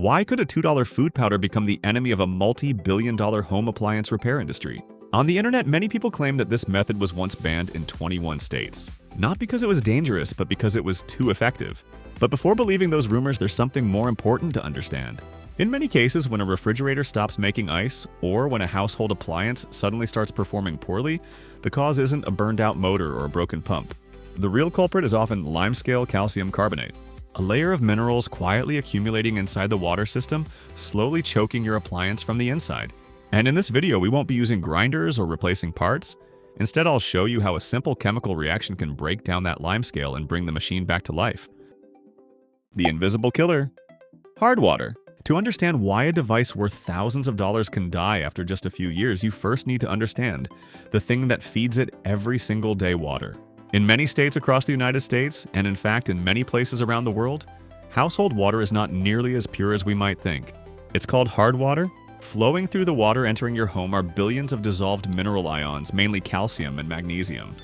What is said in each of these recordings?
Why could a $2 food powder become the enemy of a multi-billion-dollar home appliance repair industry? On the internet, many people claim that this method was once banned in 21 states. Not because it was dangerous, but because it was too effective. But before believing those rumors, there's something more important to understand. In many cases, when a refrigerator stops making ice, or when a household appliance suddenly starts performing poorly, the cause isn't a burned-out motor or a broken pump. The real culprit is often limescale calcium carbonate, a layer of minerals quietly accumulating inside the water system, slowly choking your appliance from the inside. And in this video, we won't be using grinders or replacing parts. Instead, I'll show you how a simple chemical reaction can break down that limescale and bring the machine back to life. The invisible killer. Hard water. To understand why a device worth thousands of dollars can die after just a few years, you first need to understand the thing that feeds it every single day: water. In many states across the United States, and in fact in many places around the world, household water is not nearly as pure as we might think. It's called hard water. Flowing through the water entering your home are billions of dissolved mineral ions, mainly calcium and magnesium.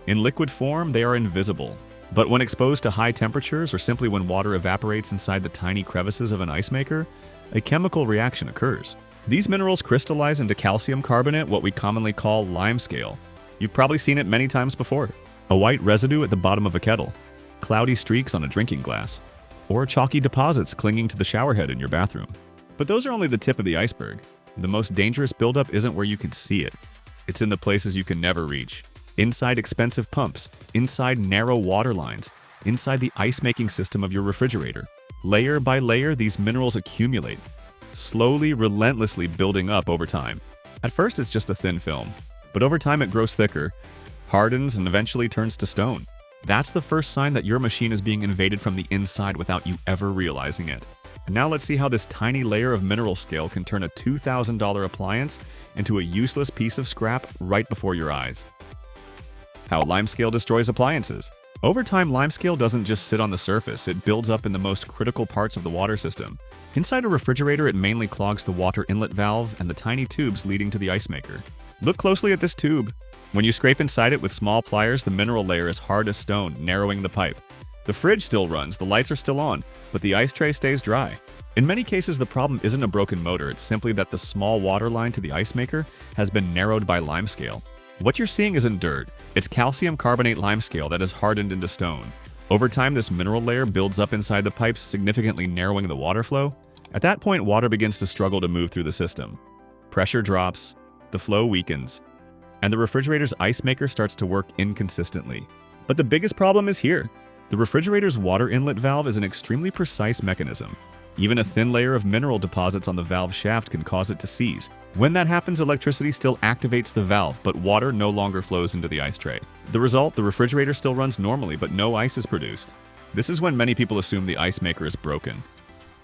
In liquid form, they are invisible. But when exposed to high temperatures, or simply when water evaporates inside the tiny crevices of an ice maker, a chemical reaction occurs. These minerals crystallize into calcium carbonate, what we commonly call limescale. You've probably seen it many times before. A white residue at the bottom of a kettle, cloudy streaks on a drinking glass, or chalky deposits clinging to the shower head in your bathroom. But those are only the tip of the iceberg. The most dangerous buildup isn't where you can see it. It's in the places you can never reach. Inside expensive pumps, inside narrow water lines, inside the ice-making system of your refrigerator. Layer by layer, these minerals accumulate, slowly, relentlessly building up over time. At first, it's just a thin film, but over time it grows thicker, hardens, and eventually turns to stone. That's the first sign that your machine is being invaded from the inside without you ever realizing it. And now let's see how this tiny layer of mineral scale can turn a $2,000 appliance into a useless piece of scrap right before your eyes. How limescale destroys appliances. Over time, limescale doesn't just sit on the surface, it builds up in the most critical parts of the water system. Inside a refrigerator, it mainly clogs the water inlet valve and the tiny tubes leading to the ice maker. Look closely at this tube. When you scrape inside it with small pliers, the mineral layer is hard as stone, narrowing the pipe. The fridge still runs, the lights are still on, but the ice tray stays dry. In many cases, the problem isn't a broken motor, it's simply that the small water line to the ice maker has been narrowed by limescale. What you're seeing isn't dirt, it's calcium carbonate limescale that is hardened into stone. Over time, this mineral layer builds up inside the pipes, significantly narrowing the water flow. At that point, water begins to struggle to move through the system. Pressure drops, the flow weakens, and the refrigerator's ice maker starts to work inconsistently. But the biggest problem is here. The refrigerator's water inlet valve is an extremely precise mechanism. Even a thin layer of mineral deposits on the valve shaft can cause it to seize. When that happens, electricity still activates the valve, but water no longer flows into the ice tray. The result, the refrigerator still runs normally, but no ice is produced. This is when many people assume the ice maker is broken.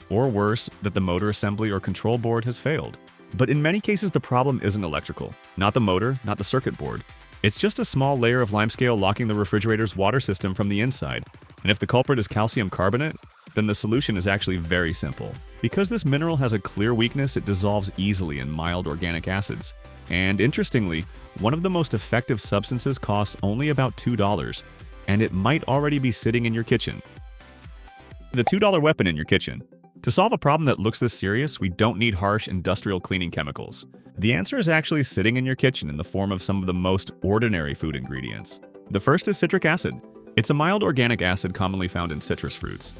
Or worse, that the motor assembly or control board has failed. But in many cases, the problem isn't electrical. Not the motor, not the circuit board. It's just a small layer of limescale locking the refrigerator's water system from the inside. And if the culprit is calcium carbonate, then the solution is actually very simple. Because this mineral has a clear weakness, it dissolves easily in mild organic acids. And interestingly, one of the most effective substances costs only about $2, and it might already be sitting in your kitchen. The $2 weapon in your kitchen. To solve a problem that looks this serious, we don't need harsh industrial cleaning chemicals. The answer is actually sitting in your kitchen in the form of some of the most ordinary food ingredients. The first is citric acid. It's a mild organic acid commonly found in citrus fruits.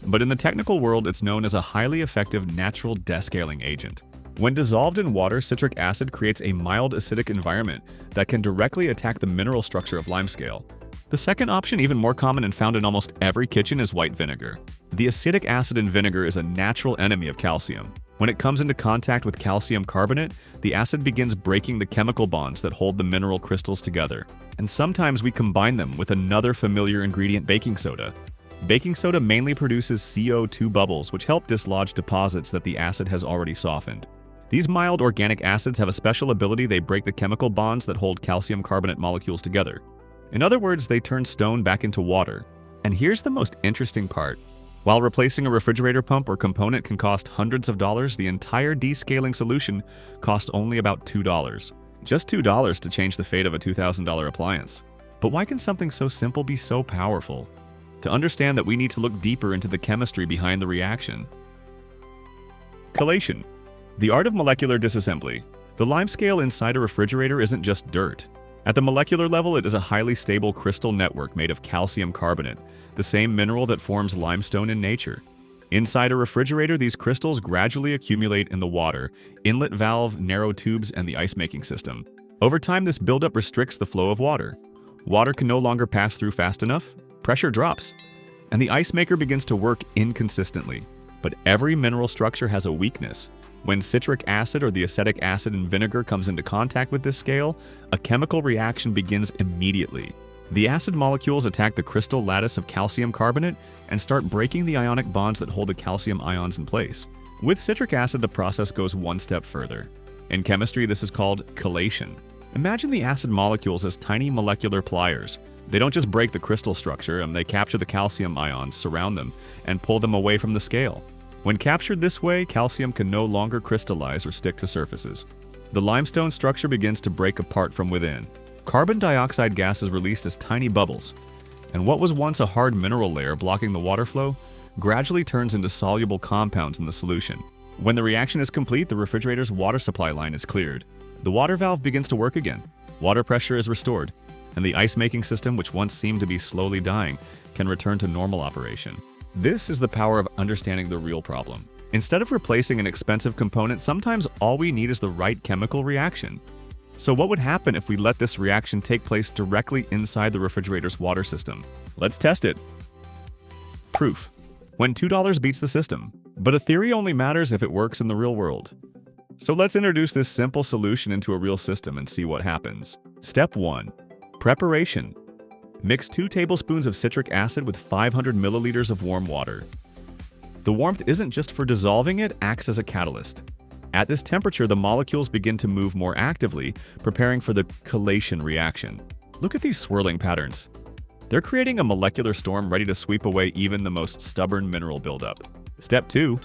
But in the technical world, it's known as a highly effective natural descaling agent. When dissolved in water, citric acid creates a mild acidic environment that can directly attack the mineral structure of limescale. The second option, even more common and found in almost every kitchen, is white vinegar. The acidic acid in vinegar is a natural enemy of calcium. When it comes into contact with calcium carbonate, the acid begins breaking the chemical bonds that hold the mineral crystals together. And sometimes we combine them with another familiar ingredient, baking soda. Baking soda mainly produces CO2 bubbles, which help dislodge deposits that the acid has already softened. These mild organic acids have a special ability: they break the chemical bonds that hold calcium carbonate molecules together. In other words, they turn stone back into water. And here's the most interesting part. While replacing a refrigerator pump or component can cost hundreds of dollars, the entire descaling solution costs only about $2. Just $2 to change the fate of a $2,000 appliance. But why can something so simple be so powerful? To understand that, we need to look deeper into the chemistry behind the reaction. Chelation. The art of molecular disassembly. The limescale inside a refrigerator isn't just dirt. At the molecular level, it is a highly stable crystal network made of calcium carbonate, the same mineral that forms limestone in nature. Inside a refrigerator, these crystals gradually accumulate in the water, inlet valve, narrow tubes, and the ice-making system. Over time, this buildup restricts the flow of water. Water can no longer pass through fast enough, pressure drops, and the ice maker begins to work inconsistently. But every mineral structure has a weakness. When citric acid or the acetic acid in vinegar comes into contact with this scale, a chemical reaction begins immediately. The acid molecules attack the crystal lattice of calcium carbonate and start breaking the ionic bonds that hold the calcium ions in place. With citric acid, the process goes one step further. In chemistry, this is called chelation. Imagine the acid molecules as tiny molecular pliers. They don't just break the crystal structure, they capture the calcium ions, surround them, and pull them away from the scale. When captured this way, calcium can no longer crystallize or stick to surfaces. The limestone structure begins to break apart from within. Carbon dioxide gas is released as tiny bubbles, and what was once a hard mineral layer blocking the water flow gradually turns into soluble compounds in the solution. When the reaction is complete, the refrigerator's water supply line is cleared. The water valve begins to work again, water pressure is restored, and the ice-making system, which once seemed to be slowly dying, can return to normal operation. This is the power of understanding the real problem. Instead of replacing an expensive component, sometimes all we need is the right chemical reaction. So what would happen if we let this reaction take place directly inside the refrigerator's water system? Let's test it. Proof. When $2 beats the system. But a theory only matters if it works in the real world. So let's introduce this simple solution into a real system and see what happens. Step 1. Preparation. Mix 2 tablespoons of citric acid with 500 milliliters of warm water. The warmth isn't just for dissolving, it acts as a catalyst. At this temperature, the molecules begin to move more actively, preparing for the chelation reaction. Look at these swirling patterns. They're creating a molecular storm ready to sweep away even the most stubborn mineral buildup. Step 2.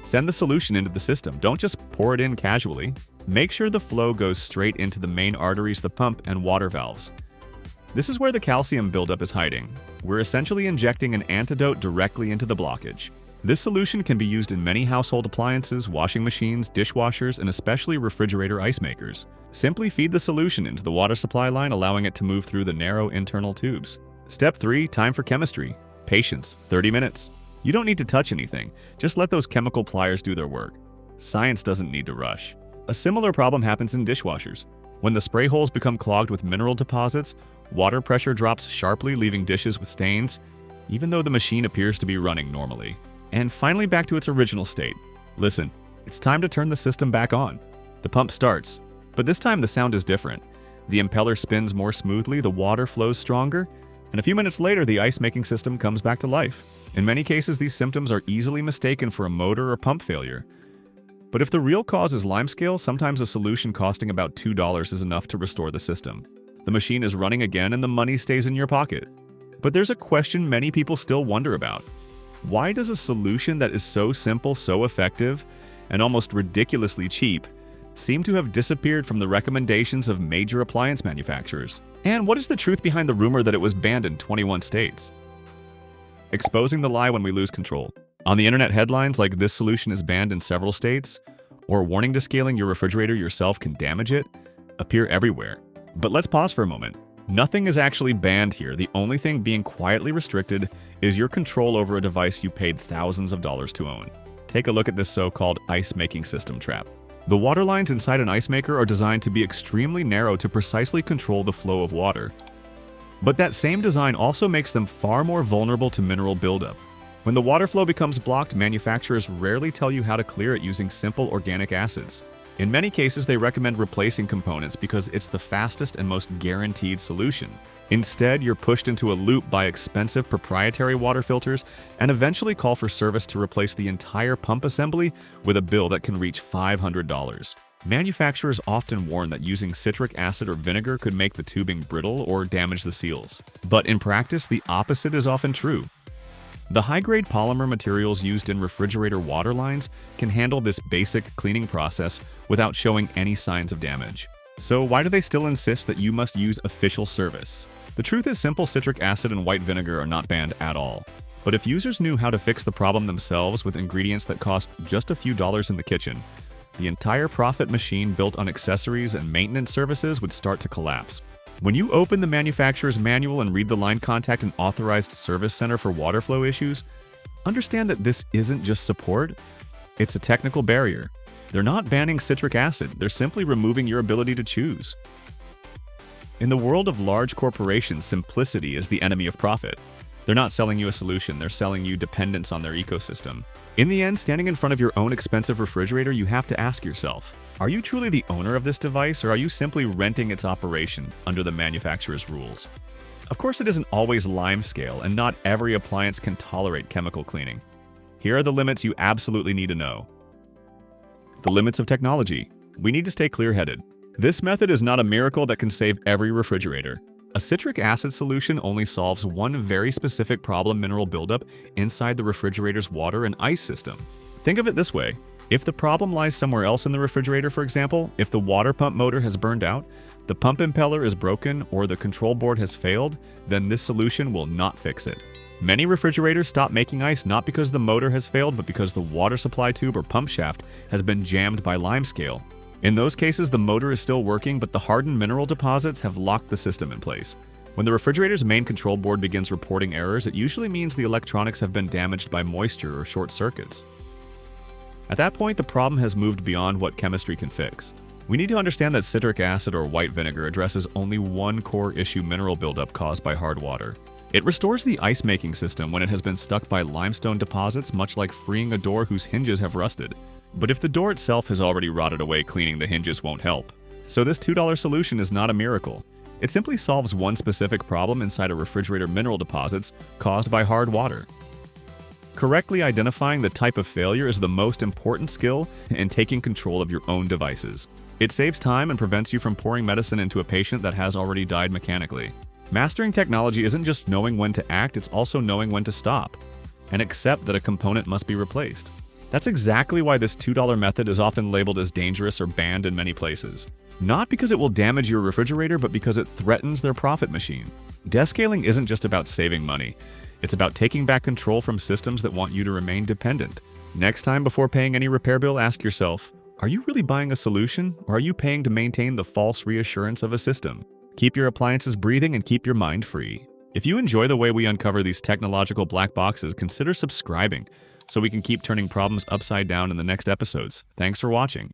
Send the solution into the system. Don't just pour it in casually. Make sure the flow goes straight into the main arteries, the pump, and water valves. This is where the calcium buildup is hiding. We're essentially injecting an antidote directly into the blockage. This solution can be used in many household appliances, washing machines, dishwashers, and especially refrigerator ice makers. Simply feed the solution into the water supply line, allowing it to move through the narrow internal tubes. Step 3. Time for chemistry. Patience. 30 minutes. You don't need to touch anything. Just let those chemical pliers do their work. Science doesn't need to rush. A similar problem happens in dishwashers. When the spray holes become clogged with mineral deposits, water pressure drops sharply, leaving dishes with stains, even though the machine appears to be running normally. And finally back to its original state. Listen, it's time to turn the system back on. The pump starts, but this time the sound is different. The impeller spins more smoothly, the water flows stronger, and a few minutes later the ice-making system comes back to life. In many cases, these symptoms are easily mistaken for a motor or pump failure. But if the real cause is limescale, sometimes a solution costing about $2 is enough to restore the system. The machine is running again and the money stays in your pocket. But there's a question many people still wonder about. Why does a solution that is so simple, so effective, and almost ridiculously cheap seem to have disappeared from the recommendations of major appliance manufacturers? And what is the truth behind the rumor that it was banned in 21 states? Exposing the lie when we lose control. On the internet, headlines like "this solution is banned in several states" or "warning to scaling your refrigerator yourself can damage it" appear everywhere. But let's pause for a moment. Nothing is actually banned here. The only thing being quietly restricted is your control over a device you paid thousands of dollars to own. Take a look at this so-called ice-making system trap. The water lines inside an ice maker are designed to be extremely narrow to precisely control the flow of water. But that same design also makes them far more vulnerable to mineral buildup. When the water flow becomes blocked, manufacturers rarely tell you how to clear it using simple organic acids. In many cases, they recommend replacing components because it's the fastest and most guaranteed solution. Instead, you're pushed into a loop by expensive proprietary water filters and eventually call for service to replace the entire pump assembly with a bill that can reach $500. Manufacturers often warn that using citric acid or vinegar could make the tubing brittle or damage the seals. But in practice, the opposite is often true. The high-grade polymer materials used in refrigerator water lines can handle this basic cleaning process without showing any signs of damage. So why do they still insist that you must use official service? The truth is simple citric acid and white vinegar are not banned at all. But if users knew how to fix the problem themselves with ingredients that cost just a few dollars in the kitchen, the entire profit machine built on accessories and maintenance services would start to collapse. When you open the manufacturer's manual and read the line contact an authorized service center for water flow issues, understand that this isn't just support, it's a technical barrier. They're not banning citric acid, they're simply removing your ability to choose. In the world of large corporations, simplicity is the enemy of profit. They're not selling you a solution, they're selling you dependence on their ecosystem. In the end, standing in front of your own expensive refrigerator, you have to ask yourself, are you truly the owner of this device, or are you simply renting its operation under the manufacturer's rules? Of course, it isn't always Limescale, and not every appliance can tolerate chemical cleaning. Here are the limits you absolutely need to know. The limits of technology. We need to stay clear-headed. This method is not a miracle that can save every refrigerator. A citric acid solution only solves one very specific problem: mineral buildup inside the refrigerator's water and ice system. Think of it this way. If the problem lies somewhere else in the refrigerator, for example, if the water pump motor has burned out, the pump impeller is broken, or the control board has failed, then this solution will not fix it. Many refrigerators stop making ice not because the motor has failed, but because the water supply tube or pump shaft has been jammed by Limescale. In those cases, the motor is still working, but the hardened mineral deposits have locked the system in place. When the refrigerator's main control board begins reporting errors, it usually means the electronics have been damaged by moisture or short circuits. At that point, the problem has moved beyond what chemistry can fix. We need to understand that citric acid or white vinegar addresses only one core issue: mineral buildup caused by hard water. It restores the ice-making system when it has been stuck by limestone deposits, much like freeing a door whose hinges have rusted. But if the door itself has already rotted away, cleaning the hinges won't help. So this $2 solution is not a miracle. It simply solves one specific problem inside a refrigerator: mineral deposits caused by hard water. Correctly identifying the type of failure is the most important skill in taking control of your own devices. It saves time and prevents you from pouring medicine into a patient that has already died mechanically. Mastering technology isn't just knowing when to act, it's also knowing when to stop and accept that a component must be replaced. That's exactly why this $2 method is often labeled as dangerous or banned in many places. Not because it will damage your refrigerator, but because it threatens their profit machine. Descaling isn't just about saving money. It's about taking back control from systems that want you to remain dependent. Next time, before paying any repair bill, ask yourself, are you really buying a solution, or are you paying to maintain the false reassurance of a system? Keep your appliances breathing and keep your mind free. If you enjoy the way we uncover these technological black boxes, consider subscribing so we can keep turning problems upside down in the next episodes. Thanks for watching.